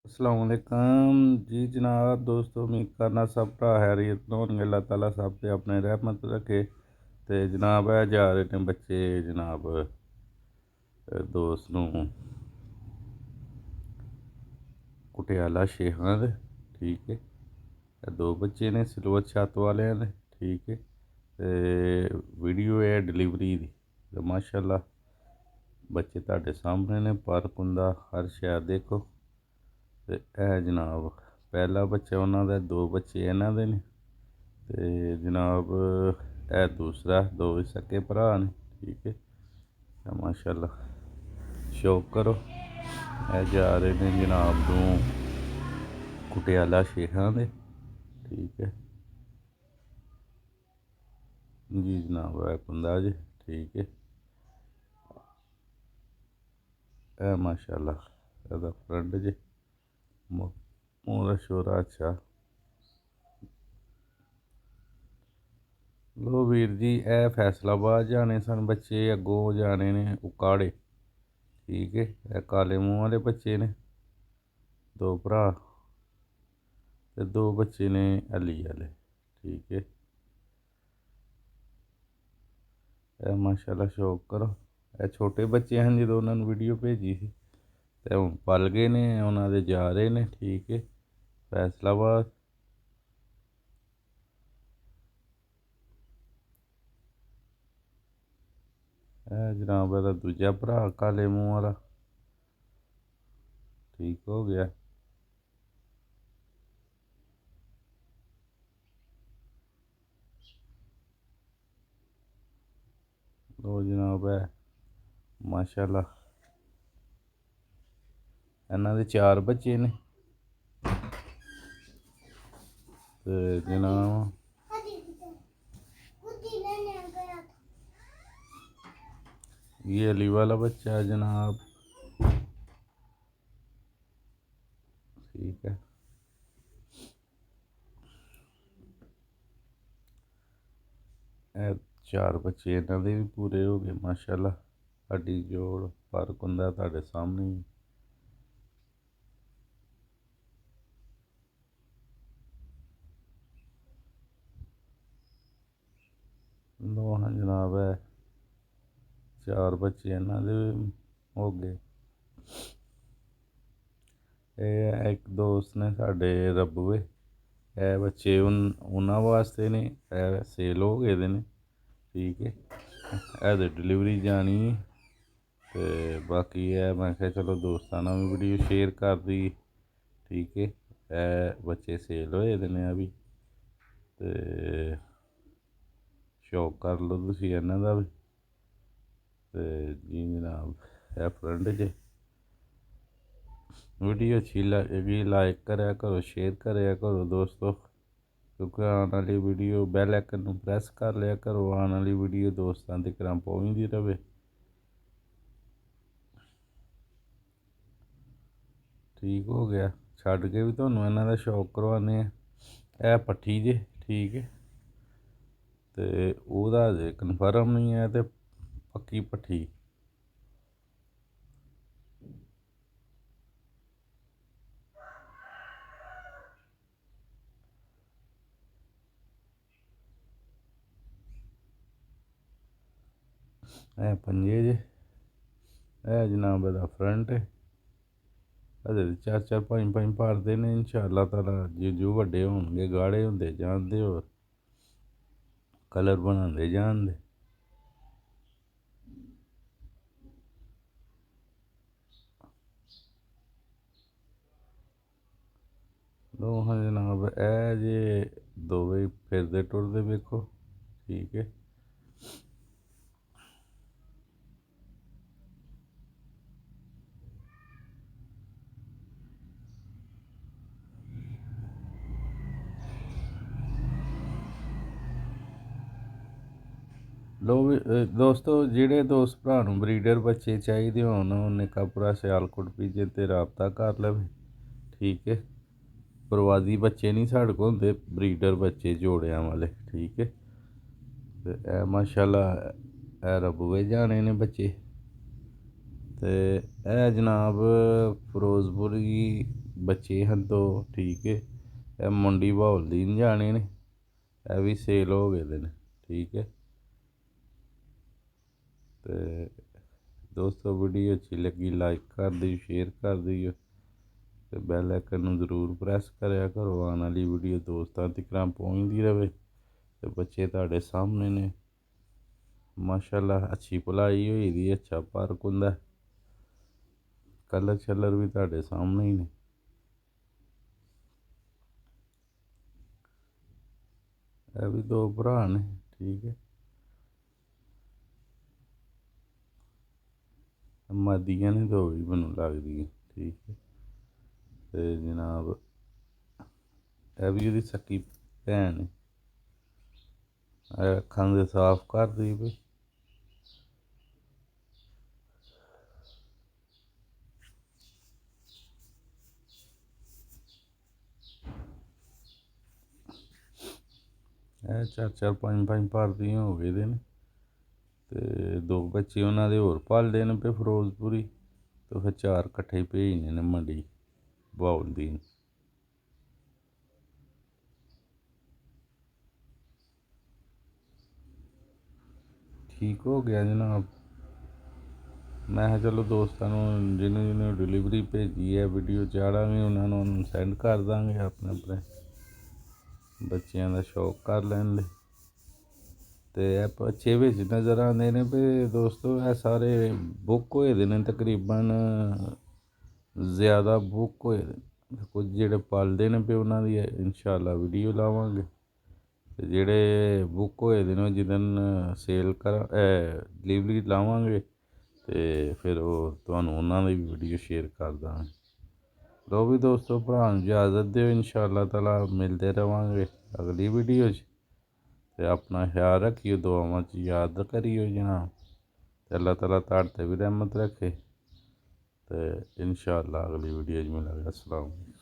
अस्सलाम वालेकुम जी जनाब दोस्तों, उम्मीद करना सब भरा हैरियत होंगे। अल्लाह ताला सब ते अपने रहमत रखे। ते जनाब है जा रहे ने बच्चे जनाब दोस्त नूं कुटियाला शेखां दे। ठीक है, दो बच्चे ने सिल्वर छत वाले दे। ठीक है, ते वीडियो है डिलीवरी दी। ते माशाल्लाह बच्चे तुहाडे सामने ने, पार्क हुंदा हर शै देखो। ते जनाब पहला बच्चा उन्हां दा, दो बच्चे इन्हां दे ने। ते जनाब दूसरा, दो सक्के भरा ने। ठीक है, माशाल्लाह शौक करो। जा रहे ने जनाब तूं कुटियाला शेखां दे। ठीक है जी जनाब, है कुंदा जी। ठीक है माशाल्लाह एदा फ्रंट जी, मूंह दा शोरा अच्छा। लो वीर जी, फैसलाबाद जाने सन बच्चे, अग्गों जाने ने उकाड़े। ठीक है, काले मूंह वाले बच्चे ने, दो भरा। ते दो बच्चे ने हली आह्ले। ठीक है माशाल्लाह शौक करो। छोटे बच्चे हैं जो उन्होंने वीडियो भेजी थी, तो हूँ पल गए ने, उन्होंने जा रहे ने। ठीक है, फैसलाबाद। जनाब एदा दूजा भरा काले मूंह वाला ठीक हो गया। लो जनाब है माशाल्लाह इन्हां दे चार बच्चे ने। ते जनाब ये अली वाला बच्चा है जनाब। ठीक है, चार बच्चे इन्हां दे भी पूरे हो गए माशाल्लाह। हड्डी जोड़ फर्क हुंदा तुहाडे सामने ही। लो हाँ जनाब है चार बच्चे इन्हां दे हो गए। एक दोस्त ने साढ़े रबुए बच्चे उन्हां वास्ते ने, सेल हो गेदे ने। ठीक है ते डिलीवरी जानी है। ते बाकी मैं आखेआ चलो दोस्तां नाल भी वीडियो शेयर कर दी। ठीक है बच्चे सेल होए दे ने अभी। ते शौक कर लो तुसी इन्हां दा भी। ते जी जनाब फ्रंट च वीडियो अच्छी लगी लाइक करा करो, शेयर करा करो दोस्तों, क्योंकि आने वाली वीडियो बैल आइकन नूं प्रेस कर लिया करो। आने वाली वीडियो दोस्तां तक पहुँचती रहे। ठीक हो गया, छड्ड के भी तुहानूं इन्हां दा शौक करवाने पट्ठी जे। ठीक है, ते ओह्दा अजें कन्फर्म नहीं है, ते पक्की पट्ठी। पंजे जे जनाब एदा फ्रंट है। अजे चार चार पंज पंज भरदे ने इंशाअल्लाह ताला। जो बड्डे होणगे गाढ़े होंदे जांदे, होर कलर बनांदे जांदे। लो हाँ जनाब जे दोवे फिरदे टुरदे वेखो। ठीक है, लो भी दोस्तों जेह्ड़े दोस्त भरा नूं ब्रीडर बच्चे चाहिए होन, निक्का भरा सियालकोट पीजे ते रबता कर लवे। ठीक है, प्रवादी बच्चे नहीं साढ़े कोल होंदे, ब्रीडर बच्चे जोड़ियां वाले। ठीक है, ते माशाल्लाह रबुए जाने ने बच्चे। ते जनाब फिरोजपुर गी ਬੱਚੇ ਹਨ ਦੋ, ਠੀਕ ਹੈ। ਇਹ ਮੁੰਡੀ ਬਹਾਉਲਦੀਨ ਜਾਣੇ ਨੇ, ਇਹ ਵੀ ਸੇਲ ਹੋ ਗਏ ਦੇ ਨੇ, ਠੀਕ ਹੈ। ਤੇ ਦੋਸਤੋ ਵੀਡੀਓ ਅੱਛੀ ਲੱਗੀ ਲਾਈਕ ਕਰ ਦਿਓ, ਸ਼ੇਅਰ ਕਰ ਦਿਓ ਤੇ ਬੈਲ ਆਈਕਨ ਨੂੰ ਜ਼ਰੂਰ ਪ੍ਰੈਸ ਕਰਿਆ ਕਰੋ। ਆਉਣ ਵਾਲੀ ਵੀਡੀਓ ਦੋਸਤਾਂ ਤੱਕ ਪਹੁੰਚਦੀ ਰਹੇ। ਤੇ ਬੱਚੇ ਤੁਹਾਡੇ ਸਾਹਮਣੇ ਨੇ, ਮਾਸ਼ਾਅੱਲਾ ਅੱਛੀ ਭਲਾਈ ਹੋਈ ਦੀ, ਅੱਛਾ ਪਾਰਕ ਹੁੰਦਾ, ਕਲਰ ਸ਼ਲਰ ਵੀ ਤੁਹਾਡੇ ਸਾਹਮਣੇ ਹੀ ਨੇ। ਇਹ ਵੀ ਦੋ ਭਰਾ ਨੇ, ਠੀਕ ਹੈ। ਮਾਦੀਆਂ ਨੇ ਦੋ ਵੀ ਮੈਨੂੰ ਲੱਗਦੀ ਹੈ, ਠੀਕ ਹੈ। ਤੇ ਜਨਾਬ ਇਹ ਵੀ ਉਹਦੀ ਸਕੀ ਭੈਣ ਹੈ। ਅੱਖਾਂ ਦੇ ਸਾਫ਼ ਕਰਦੀ ਪਈ। ਇਹ 4-4 5-5 ਭਰਦੀਆਂ ਹੋ ਗਏ ਦੇ ਨੇ। ਤੇ ਦੋ ਬੱਚੇ ਉਹਨਾਂ ਦੇ ਹੋਰ ਪਾਲਦੇ ਨੇ ਪਏ ਫਿਰੋਜ਼ਪੁਰੀ, ਤੇ ਫਿਰ 4 ਇਕੱਠੇ ਭੇਜਣੇ ਨੇ ਮੰਡੀ ਬਹਾਉਲਦੀਨ। ਠੀਕ ਹੋ ਗਿਆ ਜਨਾਬ। ਮੈਂ ਕਿਹਾ ਚਲੋ ਦੋਸਤਾਂ ਨੂੰ ਜਿਹਨੂੰ ਡਿਲੀਵਰੀ ਭੇਜੀ ਹੈ ਵੀਡੀਓ ਚਾੜਾਂਗੇ, ਉਹਨਾਂ ਨੂੰ ਸੈਂਡ ਕਰ ਦਾਂਗੇ ਆਪਣੇ ਆਪਣੇ ਬੱਚਿਆਂ ਦਾ ਸ਼ੌਕ ਕਰ ਲੈਣ ਲਈ। ਤੇ ਇਹ ਬੱਚੇ ਵਿੱਚ ਨਜ਼ਰ ਆਉਂਦੇ ਨੇ ਵੀ ਦੋਸਤੋ, ਇਹ ਸਾਰੇ ਬੁੱਕ ਹੋਏ ਦੇ ਨੇ, ਤਕਰੀਬਨ ਜ਼ਿਆਦਾ ਬੁੱਕ ਹੋਏ ਦੇ। ਕੁਝ ਜਿਹੜੇ ਪਾਲਦੇ ਨੇ ਪਏ ਉਹਨਾਂ ਦੀ ਇਨਸ਼ਾਅੱਲਾ ਵੀਡੀਓ ਲਾਵਾਂਗੇ, ਤੇ ਜਿਹੜੇ ਬੁੱਕ ਹੋਏ ਦੇ ਨੇ ਜਿੱਦਣ ਸੇਲ ਡਿਲੀਵਰੀ ਲਾਵਾਂਗੇ ਤੇ ਫਿਰ ਉਹ ਤੁਹਾਨੂੰ ਉਹਨਾਂ ਦੀ ਵੀ ਵੀਡੀਓ ਸ਼ੇਅਰ ਕਰ ਦਾਂਗੇ। ਲਓ ਵੀ ਦੋਸਤੋ, ਭਰਾ ਨੂੰ ਇਜਾਜ਼ਤ ਦਿਓ, ਇਨਸ਼ਾਅੱਲਾ ਤਾਲਾ ਮਿਲਦੇ ਰਹਾਂਗੇ ਅਗਲੀ ਵੀਡੀਓ 'ਚ। ਤੇ ਆਪਣਾ ਖਿਆਲ ਰੱਖਿਓ, ਦੁਆਵਾਂ 'ਚ ਯਾਦ ਕਰਿਓ ਜਨਾਬ। ਤੇ ਅੱਲਾਹ ਤਾਲਾ ਤੁਹਾਡੇ 'ਤੇ ਵੀ ਰਹਿਮਤ ਰੱਖੇ। ਤੇ ਇਨਸ਼ਾਅੱਲਾ ਅਗਲੀ ਵੀਡੀਓ 'ਚ ਮਿਲਾਂਗੇ। अस्सलाम।